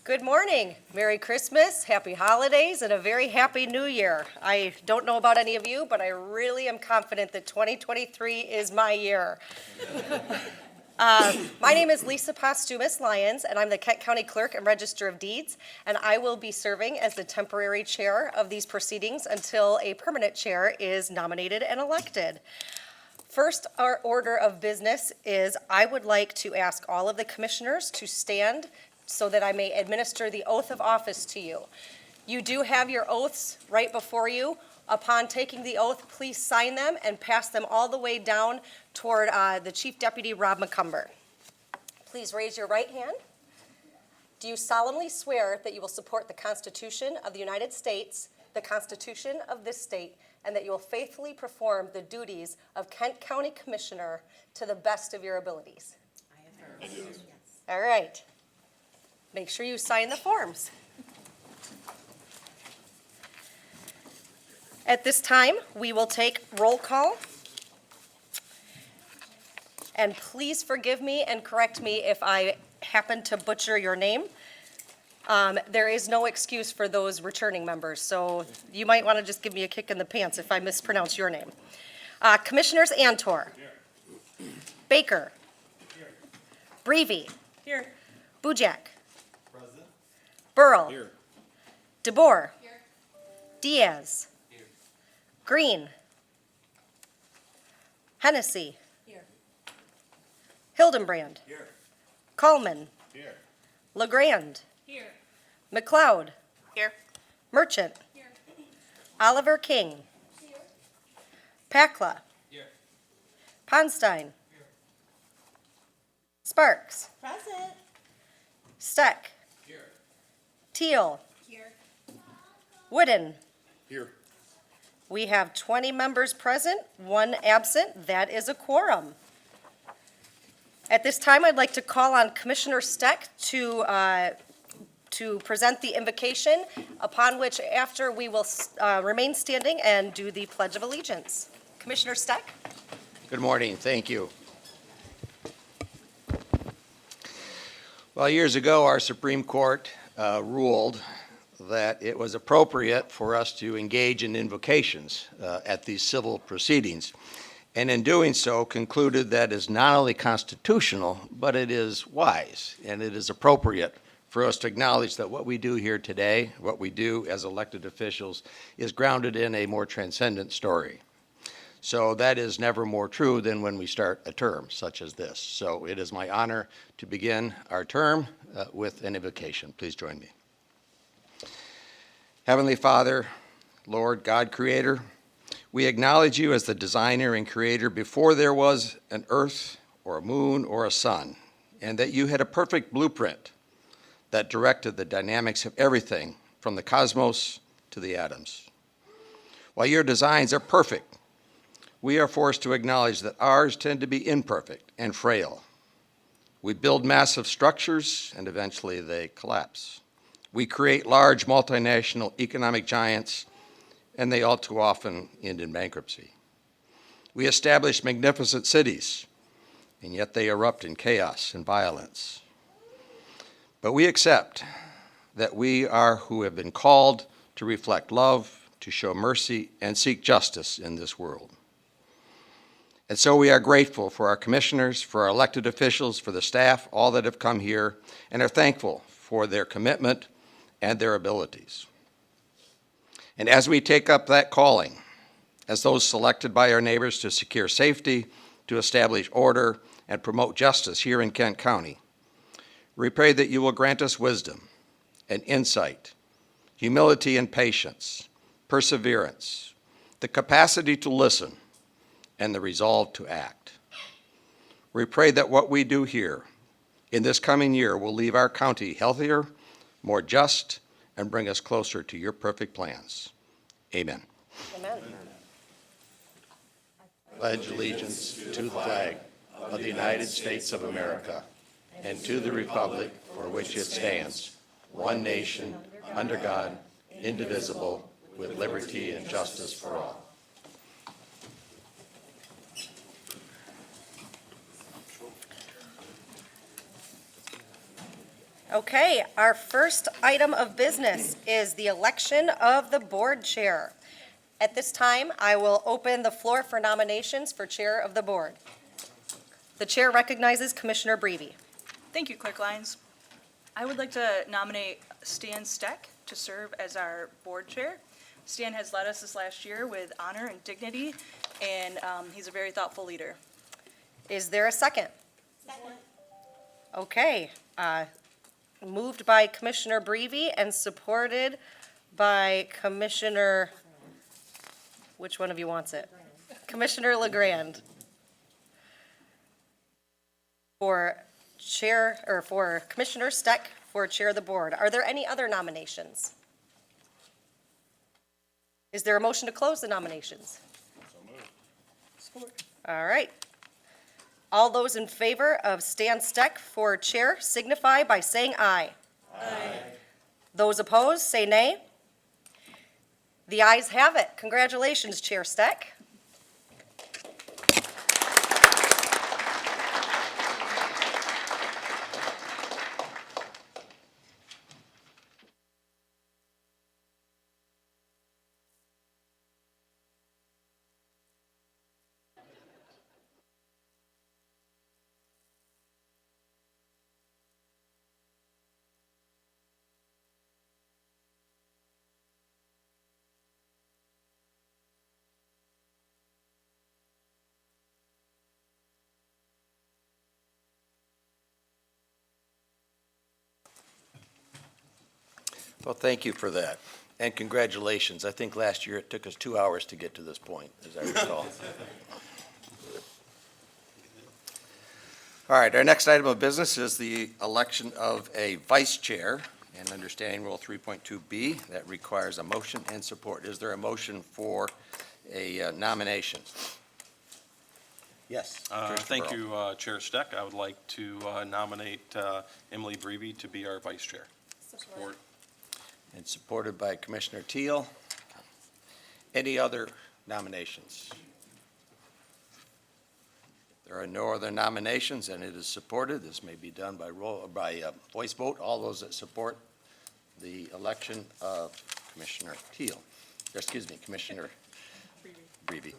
Good morning. Merry Christmas, happy holidays, and a very happy new year. I don't know about any of you, but I really am confident that 2023 is my year. My name is Lisa Postumus Lyons, and I'm the Kent County Clerk and Register of Deeds, and I will be serving as the temporary chair of these proceedings until a permanent chair is nominated and elected. First, our order of business is I would like to ask all of the commissioners to stand so that I may administer the oath of office to you. You do have your oaths right before you. Upon taking the oath, please sign them and pass them all the way down toward the Chief Deputy Rob McCumber. Please raise your right hand. Do you solemnly swear that you will support the Constitution of the United States, the Constitution of this state, and that you will faithfully perform the duties of Kent County Commissioner to the best of your abilities? I affirm. Yes. All right. Make sure you sign the forms. At this time, we will take roll call. And please forgive me and correct me if I happen to butcher your name. There is no excuse for those returning members, so you might want to just give me a kick in the pants if I mispronounce your name. Commissioners Antor. Here. Baker. Here. Breevy. Here. Bujak. Present. Burrell. Here. DeBoer. Here. Diaz. Here. Green. Hennessy. Here. Hildenbrand. Here. Coleman. Here. LeGrand. Here. McLeod. Here. Merchant. Here. Oliver King. Here. Pakla. Here. Ponstein. Here. Sparks. Present. Steck. Here. Teal. Here. Wooden. Here. We have 20 members present, 1 absent. That is a quorum. At this time, I'd like to call on Commissioner Steck to present the invocation, upon which after we will remain standing and do the Pledge of Allegiance. Commissioner Steck? Good morning. Thank you. Well, years ago, our Supreme Court ruled that it was appropriate for us to engage in invocations at these civil proceedings, and in doing so concluded that it is not only constitutional, but it is wise and it is appropriate for us to acknowledge that what we do here today, what we do as elected officials, is grounded in a more transcendent story. So that is never more true than when we start a term such as this. So it is my honor to begin our term with an invocation. Please join me. Heavenly Father, Lord God Creator, we acknowledge you as the designer and creator before there was an earth or a moon or a sun, and that you had a perfect blueprint that directed the dynamics of everything from the cosmos to the atoms. While your designs are perfect, we are forced to acknowledge that ours tend to be imperfect and frail. We build massive structures and eventually they collapse. We create large multinational economic giants and they all too often end in bankruptcy. We establish magnificent cities and yet they erupt in chaos and violence. But we accept that we are who have been called to reflect love, to show mercy, and seek justice in this world. And so we are grateful for our commissioners, for our elected officials, for the staff, all that have come here, and are thankful for their commitment and their abilities. And as we take up that calling, as those selected by our neighbors to secure safety, to establish order, and promote justice here in Kent County, we pray that you will grant us wisdom and insight, humility and patience, perseverance, the capacity to listen, and the resolve to act. We pray that what we do here in this coming year will leave our county healthier, more just, and bring us closer to your perfect plans. Amen. Amen. Pledge allegiance to the flag of the United States of America and to the republic for which it stands, one nation, under God, indivisible, with liberty and justice for all. Okay, our first item of business is the election of the board chair. At this time, I will open the floor for nominations for chair of the board. The chair recognizes Commissioner Breve. Thank you, Clerk Lyons. I would like to nominate Stan Steck to serve as our board chair. Stan has led us this last year with honor and dignity, and he's a very thoughtful leader. Is there a second? Second. Okay, moved by Commissioner Breve and supported by Commissioner, which one of you wants it? Commissioner LeGrand. For chair, or for Commissioner Steck for chair of the board. Are there any other nominations? Is there a motion to close the nominations? So moved. All right. All those in favor of Stan Steck for chair signify by saying aye. Aye. Those opposed, say nay. The ayes have it. Congratulations, Chair Steck. Well, thank you for that, and congratulations. I think last year it took us 2 hours to get to this point, as I recall. All right, our next item of business is the election of a vice chair, and understanding Rule 3.2B, that requires a motion and support. Is there a motion for a nomination? Yes. Commissioner Thank Burrow. you, Chair Steck. I would like to nominate Emily Breve to be our vice chair. Support. And supported by Commissioner Teal. Any other nominations? There are no other nominations, and it is supported. This may be done by voice vote. All those that support the election of Commissioner Teal, or excuse me, Commissioner Breve.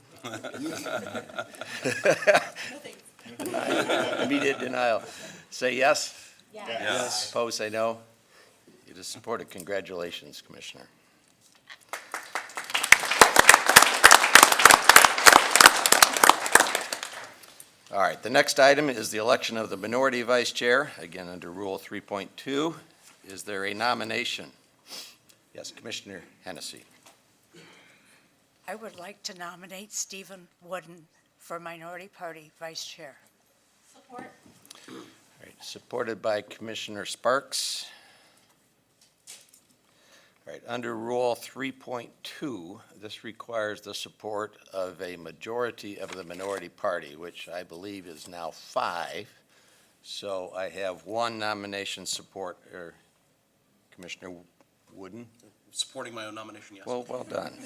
Immediate denial. Say yes. Yes. Opposed, say no. It is supported. Congratulations, Commissioner. All right, the next item is the election of the minority vice chair, again under Rule 3.2. Is there a nomination? Yes, Commissioner Hennessy. I would like to nominate Stephen Wooden for Minority Party Vice Chair. Support. All right, supported by Commissioner Sparks. All right, under Rule 3.2, this requires the support of a majority of the minority party, which I believe is now 5. So I have one nomination support, or Commissioner Wooden. Supporting my own nomination, yes. Well done.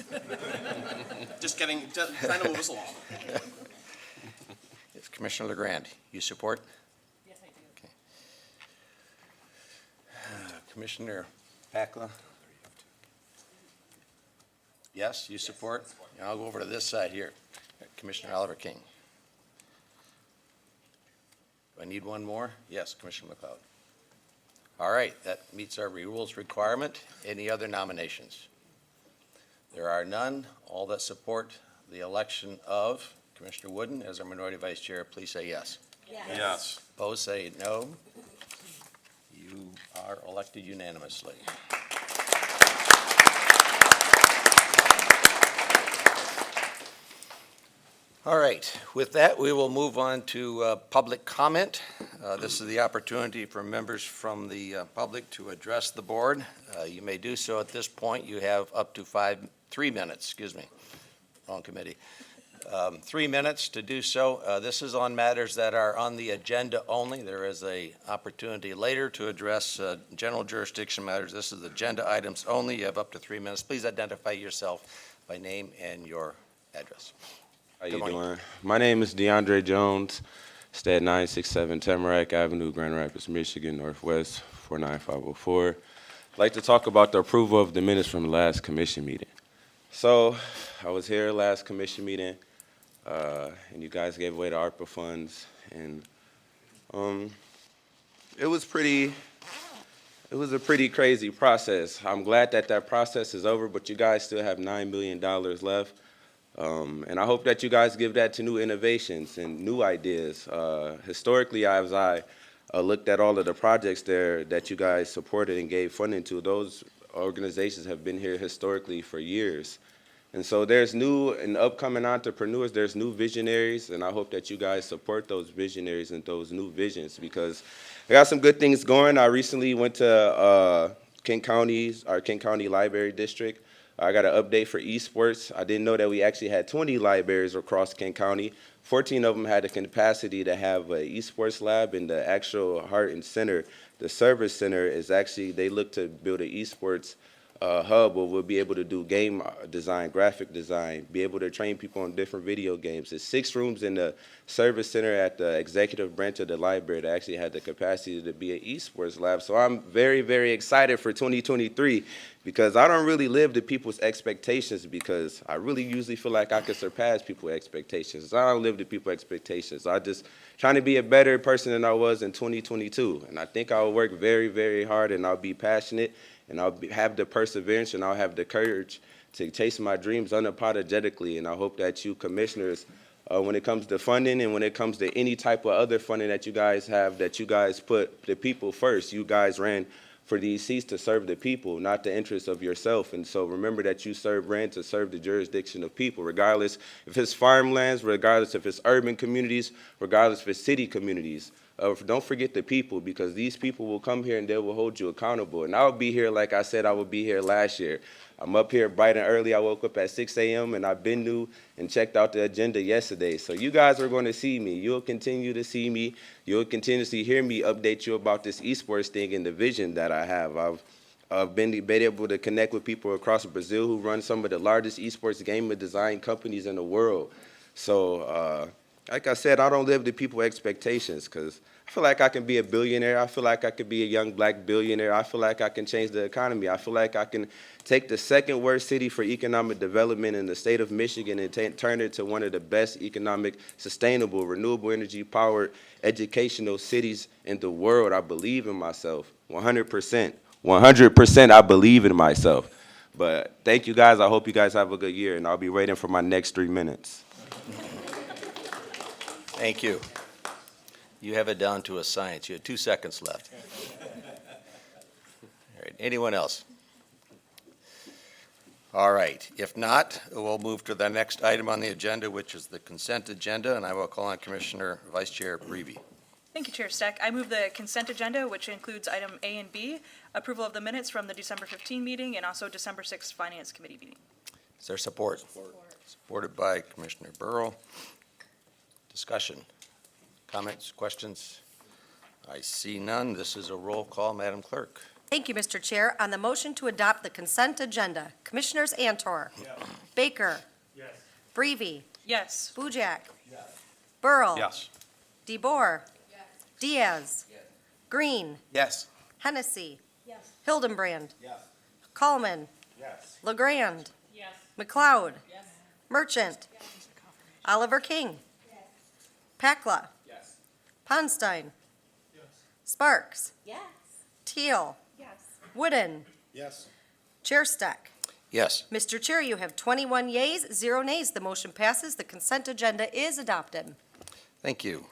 Just trying to move us along. Yes, Commissioner LeGrand, you support? Yes, I do. Okay. Commissioner Pakla? Yes, you support? And I'll go over to this side here. Commissioner Oliver King. Do I need one more? Yes, Commissioner McLeod. All right, that meets our rules requirement. Any other nominations? There are none. All that support the election of Commissioner Wooden as our minority vice chair, please say yes. Yes. Opposed, say no. You are elected unanimously. All right, with that, we will move on to public comment. This is the opportunity for members from the public to address the board. You may do so at this point. You have up to 3 minutes, wrong committee. 3 minutes to do so. This is on matters that are on the agenda only. There is a opportunity later to address general jurisdiction matters. This is agenda items only. You have up to 3 minutes. Please identify yourself by name and your address. How you doing? My name is DeAndre Jones, Stay at 967 Tamarack Avenue, Grand Rapids, Michigan, Northwest 49504. I'd like to talk about the approval of the minutes from the last commission meeting. So I was here last commission meeting, and you guys gave away the ARPA funds, and it was a pretty crazy process. I'm glad that that process is over, but you guys still have $9 million left. And I hope that you guys give that to new innovations and new ideas. Historically, as I looked at all of the projects there that you guys supported and gave funding to, those organizations have been here historically for years. And so there's new and upcoming entrepreneurs, there's new visionaries, and I hope that you guys support those visionaries and those new visions, because I got some good things going. I recently went to Kent County Library District. I got an update for esports. I didn't know that we actually had 20 libraries across Kent County. 14 of them had the capacity to have an esports lab, and the actual heart and center, the service center, is actually, they look to build an esports hub where we'll be able to do game design, graphic design, be able to train people on different video games. There's 6 rooms in the service center at the executive branch of the library that actually had the capacity to be an esports lab. So I'm very, very excited for 2023, because I don't really live to people's expectations, because I really usually feel like I can surpass people's expectations. I don't live to people's expectations. I just trying to be a better person than I was in 2022. And I think I'll work very, very hard, and I'll be passionate, and have the perseverance, and I'll have the courage to chase my dreams unapologetically. And I hope that you commissioners, when it comes to funding and when it comes to any type of other funding that you guys have, that you guys put the people first. You guys ran for these seats to serve the people, not the interests of yourself. And so remember that you ran to serve the jurisdiction of people, regardless if it's farmlands, regardless if it's urban communities, regardless if it's city communities. Don't forget the people, because these people will come here and they will hold you accountable. And I'll be here, like I said, I will be here last year. I'm up here bright and early. I woke up at 6 a.m. and I've been new and checked out the agenda yesterday. So you guys are going to see me. You'll continue to see me. You'll continuously hear me update you about this esports thing and the vision that I have. I've been able to connect with people across Brazil who run some of the largest esports game and design companies in the world. So like I said, I don't live to people's expectations, because I feel like I can be a billionaire. I feel like I could be a young black billionaire. I feel like I can change the economy. I feel like I can take the second worst city for economic development in the state of Michigan and turn it to one of the best economic, sustainable, renewable energy powered educational cities in the world. I believe in myself, 100%. 100% I believe in myself. But thank you guys. I hope you guys have a good year, and I'll be waiting for my next 3 minutes. Thank you. You have it down to a science. You have 2 seconds left. All right, anyone else? All right, if not, we'll move to the next item on the agenda, which is the consent agenda, and I will call on Commissioner Vice Chair Breivy. Thank you, Chair Steck. I move the consent agenda, which includes item A and B, approval of the minutes from the December 15 meeting and also December 6 Finance Committee meeting. Is there support? Supported by Commissioner Burrow. Discussion, comments, questions? I see none. This is a roll call. Madam Clerk. Thank you, Mr. Chair. On the motion to adopt the consent agenda, Commissioners Antor. Yes. Baker. Yes. Breivy. Yes. Bujak. Yes. Burl. Yes. DeBoer. Yes. Diaz. Yes. Green. Yes. Hennessy. Yes. Hildenbrand. Yes. Coleman. Yes. LeGrand. Yes. McLeod. Yes. Merchant. Yes. Oliver King. Yes. Pakla. Yes. Ponstein. Yes. Sparks. Yes. Teal. Yes. Wooden. Yes. Chair Steck. Yes. Mr. Chair, you have 21 yeas, 0 nays. The motion passes. The consent agenda is adopted. Thank you.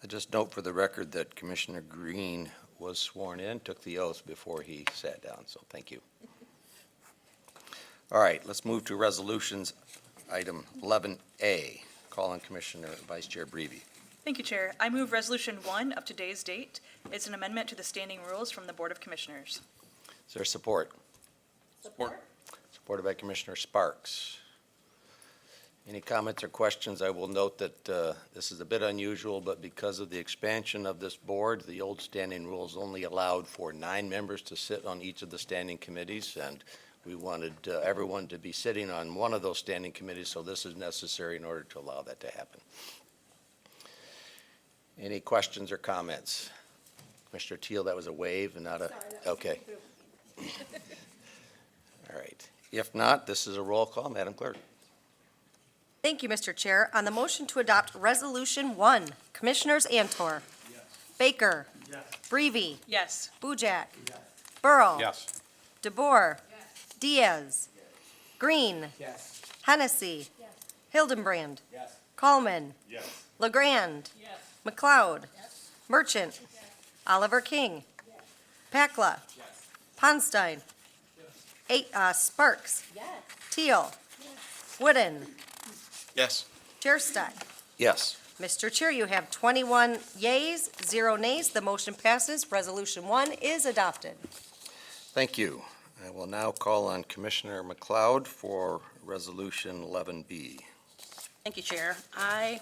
I just note for the record that Commissioner Green was sworn in, took the oath before he sat down, so thank you. All right, let's move to resolutions. Item 11A. Call on Commissioner Vice Chair Breivy. Thank you, Chair. I move Resolution 1 of today's date. It's an amendment to the standing rules from the Board of Commissioners. Is there support? Support. Supported by Commissioner Sparks. Any comments or questions? I will note that this is a bit unusual, but because of the expansion of this board, the old standing rules only allowed for 9 members to sit on each of the standing committees, and we wanted everyone to be sitting on one of those standing committees, so this is necessary in order to allow that to happen. Any questions or comments? Commissioner Teal, that was a wave and not a, okay. All right. If not, this is a roll call. Madam Clerk. Thank you, Mr. Chair. On the motion to adopt Resolution 1, Commissioners Antor. Baker. Breivy. Yes. Bujak. Burrow. Yes. DeBoer. Diaz. Green. Hennessy. Hildenbrand. Coleman. LeGrand. McLeod. Merchant. Oliver King. Pakla. Ponstein. Sparks. Teal. Wooden. Yes. Chair Steck. Yes. Mr. Chair, you have 21 yeas, 0 nays. The motion passes. Resolution 1 is adopted. Thank you. I will now call on Commissioner McLeod for Resolution 11B. Thank you, Chair. I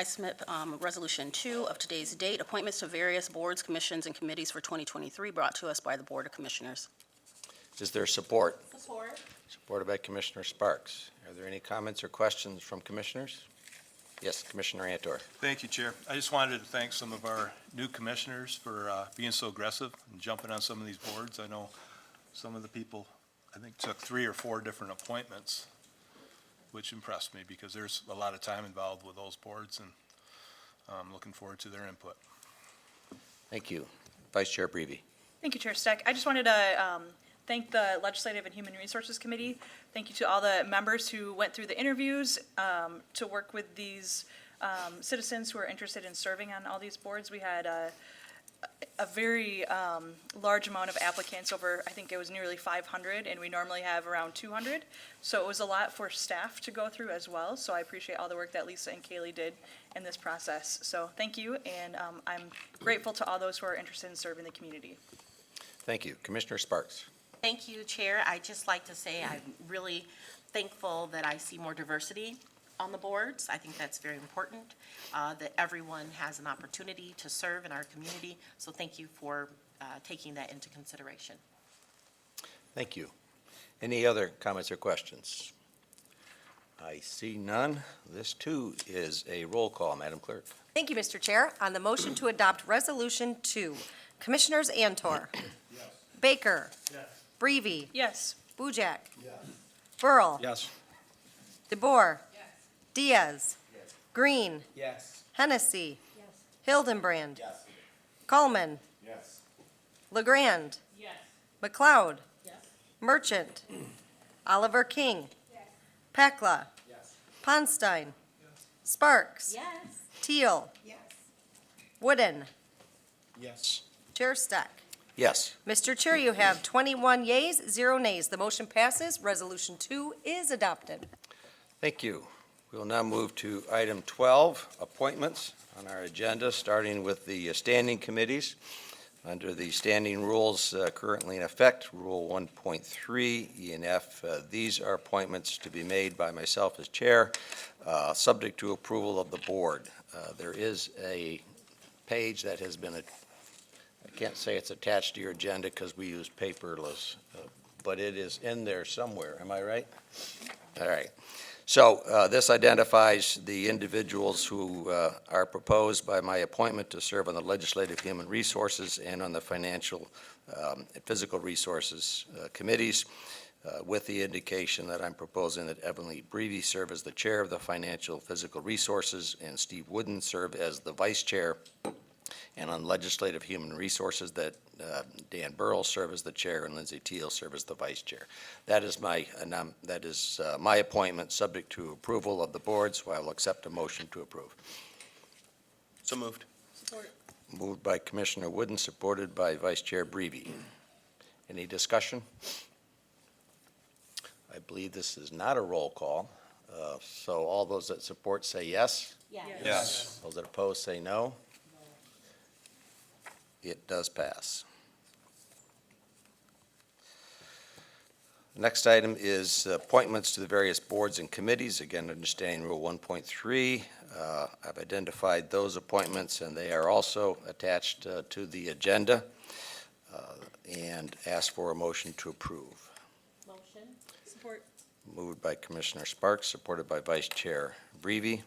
submit Resolution 2 of today's date, appointments to various boards, commissions, and committees for 2023, brought to us by the Board of Commissioners. Is there support? Support. Supported by Commissioner Sparks. Are there any comments or questions from commissioners? Yes, Commissioner Antor. Thank you, Chair. I just wanted to thank some of our new commissioners for being so aggressive and jumping on some of these boards. I know some of the people, I think, took 3 or 4 different appointments, which impressed me because there's a lot of time involved with those boards, and I'm looking forward to their input. Thank you. Vice Chair Breivy. Thank you, Chair Steck. I just wanted to thank the Legislative and Human Resources Committee. Thank you to all the members who went through the interviews to work with these citizens who are interested in serving on all these boards. We had a very large amount of applicants, over, I think it was nearly 500, and we normally have around 200. So it was a lot for staff to go through as well. So I appreciate all the work that Lisa and Kaylee did in this process. So thank you, and I'm grateful to all those who are interested in serving the community. Thank you. Commissioner Sparks. Thank you, Chair. I'd just like to say I'm really thankful that I see more diversity on the boards. I think that's very important, that everyone has an opportunity to serve in our community. So thank you for taking that into consideration. Thank you. Any other comments or questions? I see none. This, too, is a roll call. Madam Clerk. Thank you, Mr. Chair. On the motion to adopt Resolution 2, Commissioners Antor. Baker. Breivy. Yes. Bujak. Burl. Yes. DeBoer. Diaz. Green. Hennessy. Hildenbrand. Coleman. LeGrand. McLeod. Merchant. Oliver King. Pakla. Ponstein. Sparks. Teal. Wooden. Chair Steck. Yes. Mr. Chair, you have 21 yeas, 0 nays. The motion passes. Resolution 2 is adopted. Thank you. We will now move to item 12, appointments on our agenda, starting with the standing committees. Under the standing rules currently in effect, Rule 1.3, E and F, these are appointments to be made by myself as chair, subject to approval of the board. There is a page that has been, I can't say it's attached to your agenda because we use paperless, but it is in there somewhere. Am I right? All right. So this identifies the individuals who are proposed by my appointment to serve on the Legislative Human Resources and on the Financial and Physical Resources Committees, with the indication that I'm proposing that Emily Breivy serve as the Chair of the Financial Physical Resources and Steve Wooden serve as the Vice Chair, and on Legislative Human Resources that Dan Burrell serve as the chair and Lindsay Teal serve as the vice chair. That is my appointment, subject to approval of the board, so I will accept a motion to approve. So moved. Moved by Commissioner Wooden, supported by Vice Chair Breivy. Any discussion? I believe this is not a roll call, so all those that support say yes. Yes. Those that oppose say no. It does pass. Next item is appointments to the various boards and committees. Again, understanding Rule 1.3, I've identified those appointments, and they are also attached to the agenda, and ask for a motion to approve. Motion. Support. Moved by Commissioner Sparks, supported by Vice Chair Breivy.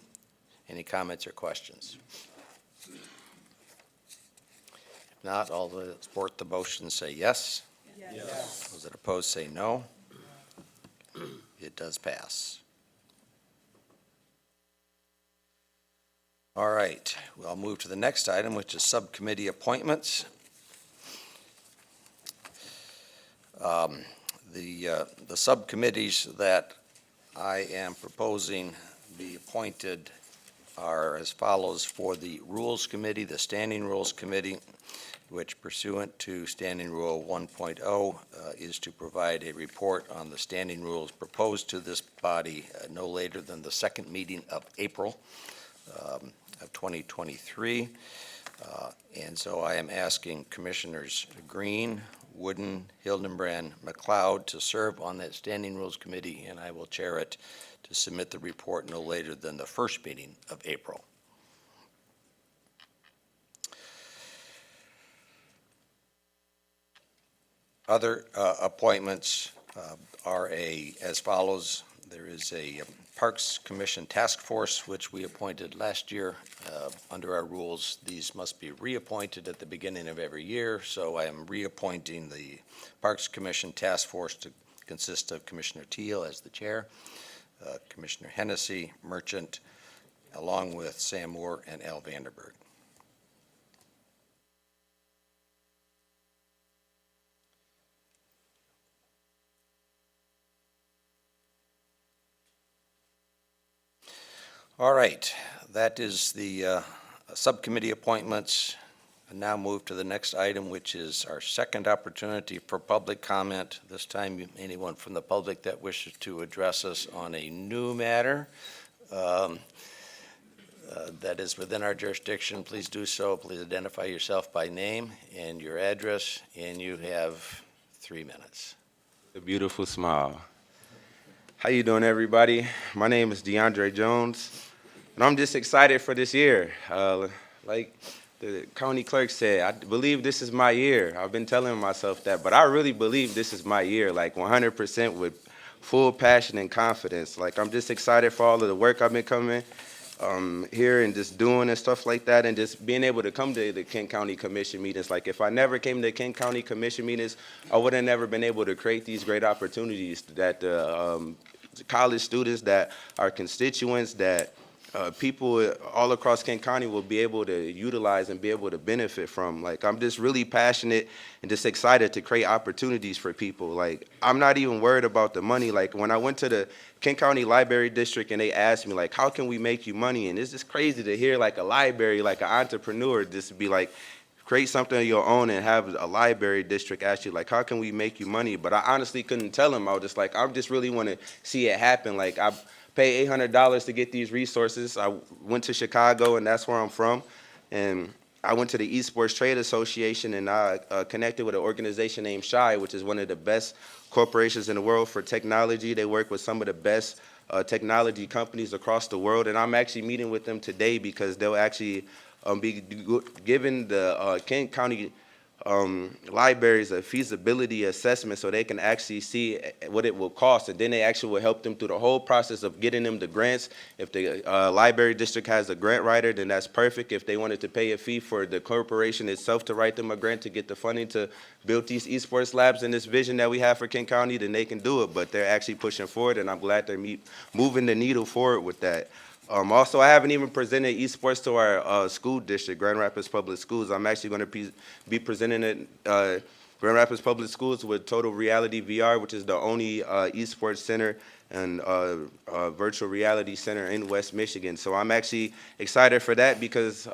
Any comments or questions? If not, all those that support the motion say yes. Yes. Those that oppose say no. It does pass. All right, we'll move to the next item, which is subcommittee appointments. The subcommittees that I am proposing be appointed are as follows: for the Rules Committee, the Standing Rules Committee, which pursuant to Standing Rule 1.0 is to provide a report on the standing rules proposed to this body no later than the second meeting of April of 2023. And so I am asking Commissioners Green, Wooden, Hildenbrand, McLeod to serve on that Standing Rules Committee, and I will chair it to submit the report no later than the first meeting of April. Other appointments are as follows. There is a Parks Commission Task Force, which we appointed last year. Under our rules, these must be reappointed at the beginning of every year, so I am reappointing the Parks Commission Task Force to consist of Commissioner Teal as the chair, Commissioner Hennessy, Merchant, along with Sam Moore and Al Vanderberg. All right, that is the subcommittee appointments. And now move to the next item, which is our second opportunity for public comment. This time, anyone from the public that wishes to address us on a new matter that is within our jurisdiction, please do so. Please identify yourself by name and your address, and you have 3 minutes. A beautiful smile. How you doing, everybody? My name is DeAndre Jones, and I'm just excited for this year. Like the county clerk said, I believe this is my year. I've been telling myself that, but I really believe this is my year, like 100% with full passion and confidence. Like, I'm just excited for all of the work I've been coming here and just doing and stuff like that, and just being able to come to the Kent County Commission meetings. Like, if I never came to Kent County Commission meetings, I would have never been able to create these great opportunities that college students, that our constituents, that people all across Kent County will be able to utilize and be able to benefit from. Like, I'm just really passionate and just excited to create opportunities for people. Like, I'm not even worried about the money. Like, when I went to the Kent County Library District and they asked me, like, how can we make you money? And it's just crazy to hear, like, a library, like an entrepreneur just be like, create something of your own and have a library district ask you, like, how can we make you money? But I honestly couldn't tell them. I was just like, I just really want to see it happen. Like, I pay $800 to get these resources. I went to Chicago, and that's where I'm from. And I went to the Esports Trade Association, and I connected with an organization named SHI, which is one of the best corporations in the world for technology. They work with some of the best technology companies across the world. And I'm actually meeting with them today because they'll actually be giving the Kent County libraries a feasibility assessment so they can actually see what it will cost, and then they actually will help them through the whole process of getting them the grants. If the library district has a grant writer, then that's perfect. If they wanted to pay a fee for the corporation itself to write them a grant to get the funding to build these esports labs and this vision that we have for Kent County, then they can do it. But they're actually pushing forward, and I'm glad they're moving the needle forward with that. Also, I haven't even presented esports to our school district, Grand Rapids Public Schools. I'm actually going to be presenting it Grand Rapids Public Schools with Total Reality VR, which is the only esports center and virtual reality center in West Michigan. So I'm actually excited for that because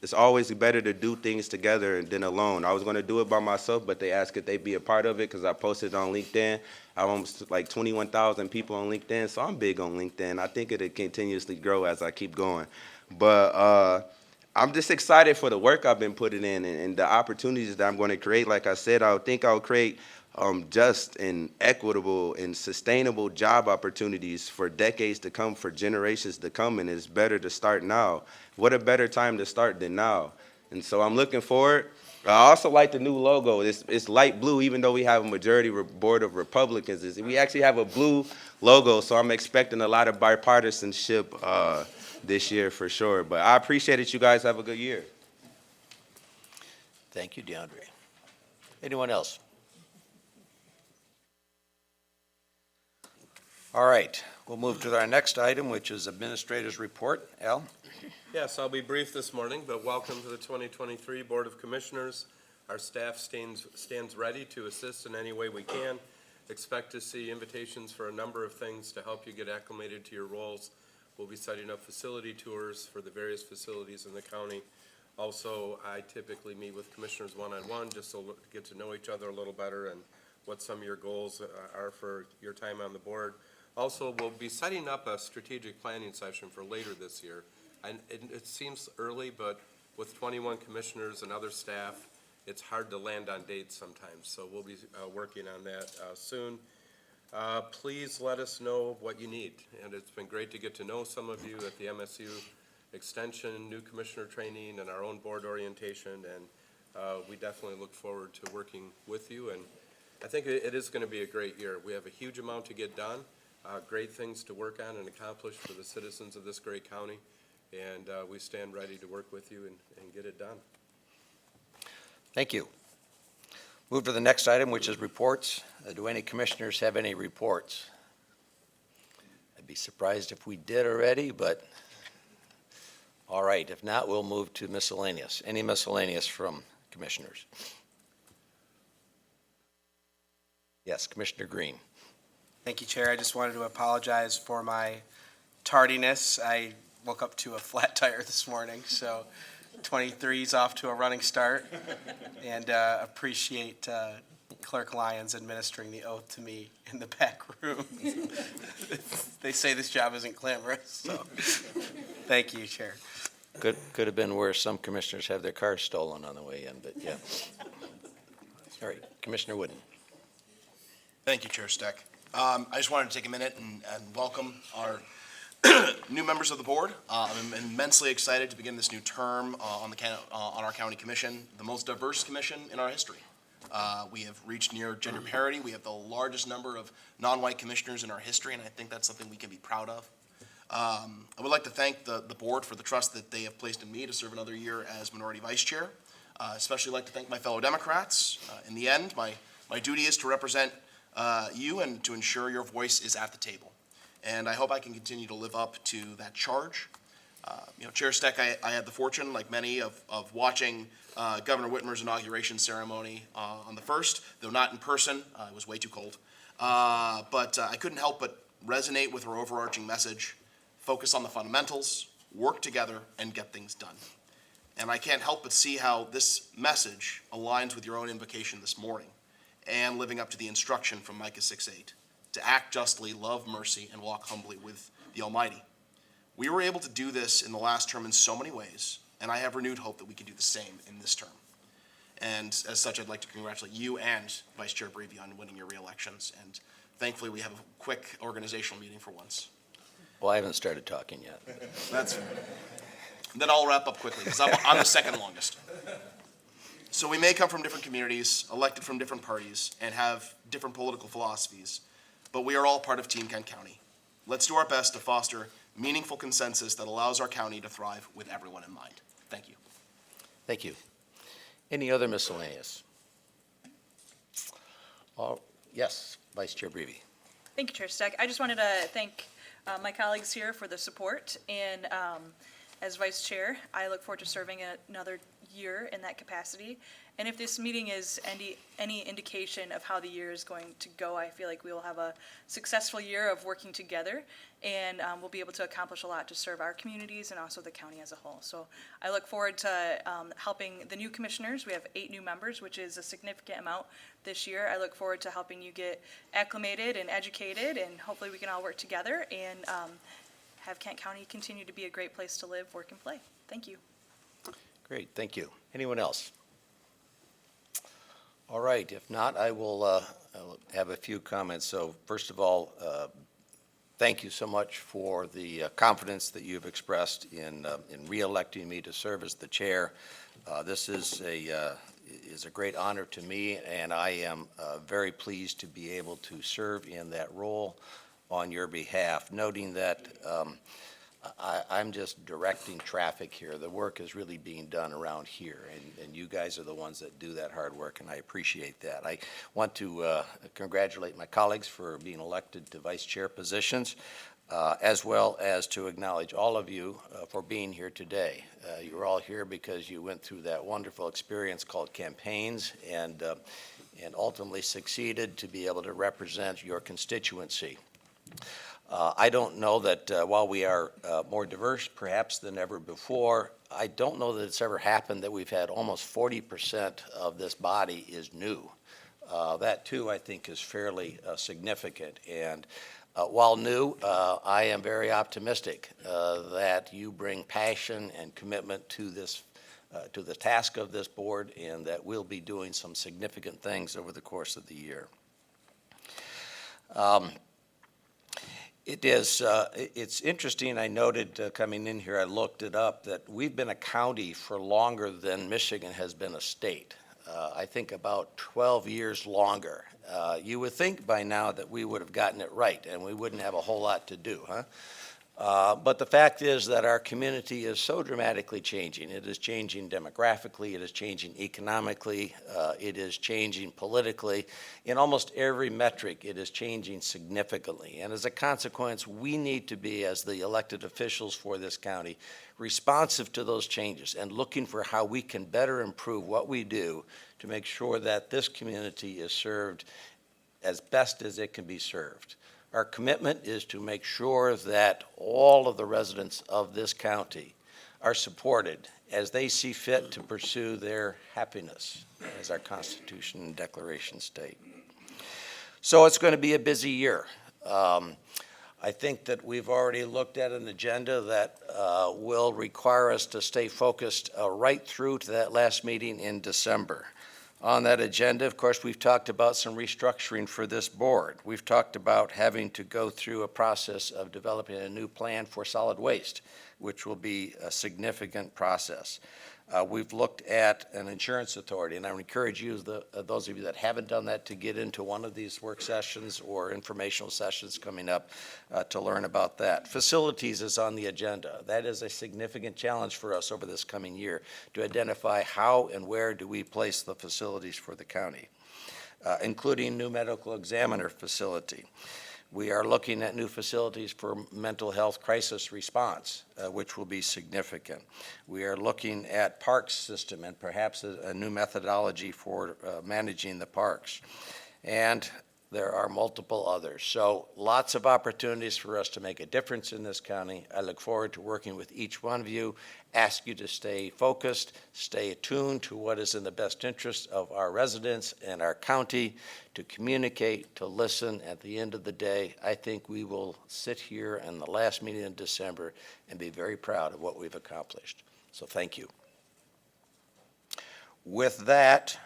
it's always better to do things together than alone. I was going to do it by myself, but they asked if they'd be a part of it because I posted on LinkedIn. I have almost like 21,000 people on LinkedIn, so I'm big on LinkedIn. I think it'll continuously grow as I keep going. But I'm just excited for the work I've been putting in and the opportunities that I'm going to create. Like I said, I think I'll create just and equitable and sustainable job opportunities for decades to come, for generations to come, and it's better to start now. What a better time to start than now. And so I'm looking forward. I also like the new logo. It's light blue, even though we have a majority board of Republicans. We actually have a blue logo, so I'm expecting a lot of bipartisanship this year for sure. But I appreciate it. You guys have a good year. Thank you, DeAndre. Anyone else? All right, we'll move to our next item, which is Administrator's Report. Al? Yes, I'll be brief this morning, but welcome to the 2023 Board of Commissioners. Our staff stands ready to assist in any way we can. Expect to see invitations for a number of things to help you get acclimated to your roles. We'll be setting up facility tours for the various facilities in the county. Also, I typically meet with commissioners one-on-one just to get to know each other a little better and what some of your goals are for your time on the board. Also, we'll be setting up a strategic planning session for later this year. And it seems early, but with 21 commissioners and other staff, it's hard to land on dates sometimes. So we'll be working on that soon. Please let us know what you need. And it's been great to get to know some of you at the MSU Extension, new commissioner training, and our own board orientation. And we definitely look forward to working with you. And I think it is going to be a great year. We have a huge amount to get done, great things to work on and accomplish for the citizens of this great county. And we stand ready to work with you and get it done. Thank you. Move to the next item, which is reports. Do any commissioners have any reports? I'd be surprised if we did already, but all right. If not, we'll move to miscellaneous. Any miscellaneous from commissioners? Yes, Commissioner Green. Thank you, Chair. I just wanted to apologize for my tardiness. I woke up to a flat tire this morning, so 23's off to a running start, and appreciate Clerk Lyons administering the oath to me in the back room. They say this job isn't glamorous, so thank you, Chair. Could have been worse. Some commissioners have their cars stolen on the way in, but yeah. All right, Commissioner Wooden. Thank you, Chair Steck. I just wanted to take a minute and welcome our new members of the board. I'm immensely excited to begin this new term on our county commission, the most diverse commission in our history. We have reached near gender parity. We have the largest number of non-white commissioners in our history, and I think that's something we can be proud of. I would like to thank the board for the trust that they have placed in me to serve another year as minority vice chair. Especially like to thank my fellow Democrats. In the end, my duty is to represent you and to ensure your voice is at the table. And I hope I can continue to live up to that charge. Chair Steck, I had the fortune, like many, of watching Governor Whitmer's inauguration ceremony on the 1st, though not in person. It was way too cold. But I couldn't help but resonate with her overarching message: focus on the fundamentals, work together, and get things done. And I can't help but see how this message aligns with your own invocation this morning and living up to the instruction from Micah 6:8. To act justly, love mercy, and walk humbly with the Almighty. We were able to do this in the last term in so many ways, and I have renewed hope that we can do the same in this term. And as such, I'd like to congratulate you and Vice Chair Brevi on winning your re-elections. And thankfully, we have a quick organizational meeting for once. Well, I haven't started talking yet. That's fair. Then I'll wrap up quickly, because I'm the second longest. So we may come from different communities, elected from different parties, and have different political philosophies, but we are all part of Team Kent County. Let's do our best to foster meaningful consensus that allows our county to thrive with everyone in mind. Thank you. Thank you. Any other miscellaneous? Yes, Vice Chair Brevi. Thank you, Chair Steck. I just wanted to thank my colleagues here for the support, and as Vice Chair, I look forward to serving another year in that capacity. And if this meeting is any indication of how the year is going to go, I feel like we will have a successful year of working together, and we'll be able to accomplish a lot to serve our communities and also the county as a whole. So I look forward to helping the new commissioners. We have 8 new members, which is a significant amount this year. I look forward to helping you get acclimated and educated, and hopefully we can all work together and have Kent County continue to be a great place to live, work, and play. Thank you. Great, thank you. Anyone else? All right, if not, I will have a few comments. So first of all, thank you so much for the confidence that you've expressed in re-electing me to serve as the chair. This is a great honor to me, and I am very pleased to be able to serve in that role on your behalf, noting that I'm just directing traffic here. The work is really being done around here, and you guys are the ones that do that hard work, and I appreciate that. I want to congratulate my colleagues for being elected to vice chair positions, as well as to acknowledge all of you for being here today. You're all here because you went through that wonderful experience called campaigns and ultimately succeeded to be able to represent your constituency. I don't know that while we are more diverse perhaps than ever before, I don't know that it's ever happened that we've had almost 40% of this body is new. That too, I think, is fairly significant. And while new, I am very optimistic that you bring passion and commitment to this, to the task of this board, and that we'll be doing some significant things over the course of the year. It's interesting, I noted coming in here, I looked it up, that we've been a county for longer than Michigan has been a state. I think about 12 years longer. You would think by now that we would have gotten it right and we wouldn't have a whole lot to do, huh? But the fact is that our community is so dramatically changing. It is changing demographically, it is changing economically, it is changing politically. In almost every metric, it is changing significantly. And as a consequence, we need to be, as the elected officials for this county, responsive to those changes and looking for how we can better improve what we do to make sure that this community is served as best as it can be served. Our commitment is to make sure that all of the residents of this county are supported as they see fit to pursue their happiness, as our Constitution and Declaration state. So it's going to be a busy year. I think that we've already looked at an agenda that will require us to stay focused right through to that last meeting in December. On that agenda, of course, we've talked about some restructuring for this board. We've talked about having to go through a process of developing a new plan for solid waste, which will be a significant process. We've looked at an insurance authority, and I would encourage you, those of you that haven't done that, to get into one of these work sessions or informational sessions coming up to learn about that. Facilities is on the agenda. That is a significant challenge for us over this coming year, to identify how and where do we place the facilities for the county, including new medical examiner facility. We are looking at new facilities for mental health crisis response, which will be significant. We are looking at parks system and perhaps a new methodology for managing the parks. And there are multiple others. So lots of opportunities for us to make a difference in this county. I look forward to working with each one of you, ask you to stay focused, stay attuned to what is in the best interest of our residents and our county, to communicate, to listen. At the end of the day, I think we will sit here in the last meeting in December and be very proud of what we've accomplished. So thank you. With that,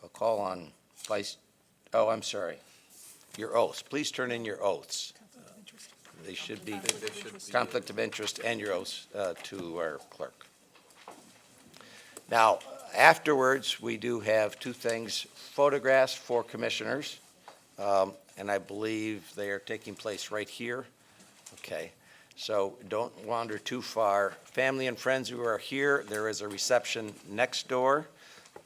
I'll call on I'm sorry. Your oaths. Please turn in your oaths. They should be conflict of interest and your oaths to our clerk. Now, afterwards, we do have two things: photographs for commissioners, and I believe they are taking place right here. Okay. So don't wander too far. Family and friends who are here, there is a reception next door.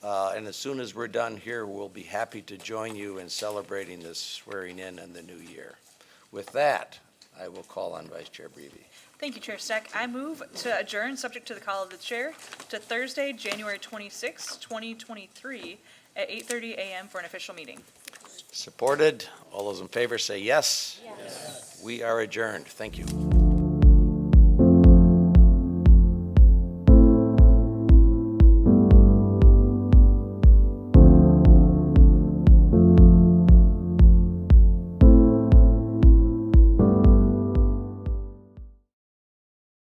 And as soon as we're done here, we'll be happy to join you in celebrating this swearing in and the new year. With that, I will call on Vice Chair Breeby. Thank you, Chair Steck. I move to adjourn, subject to the call of the chair, to Thursday, January 26, 2023, at 8:30 a.m. for an official meeting. Supported. All those in favor say yes. Yes. We are adjourned. Thank you.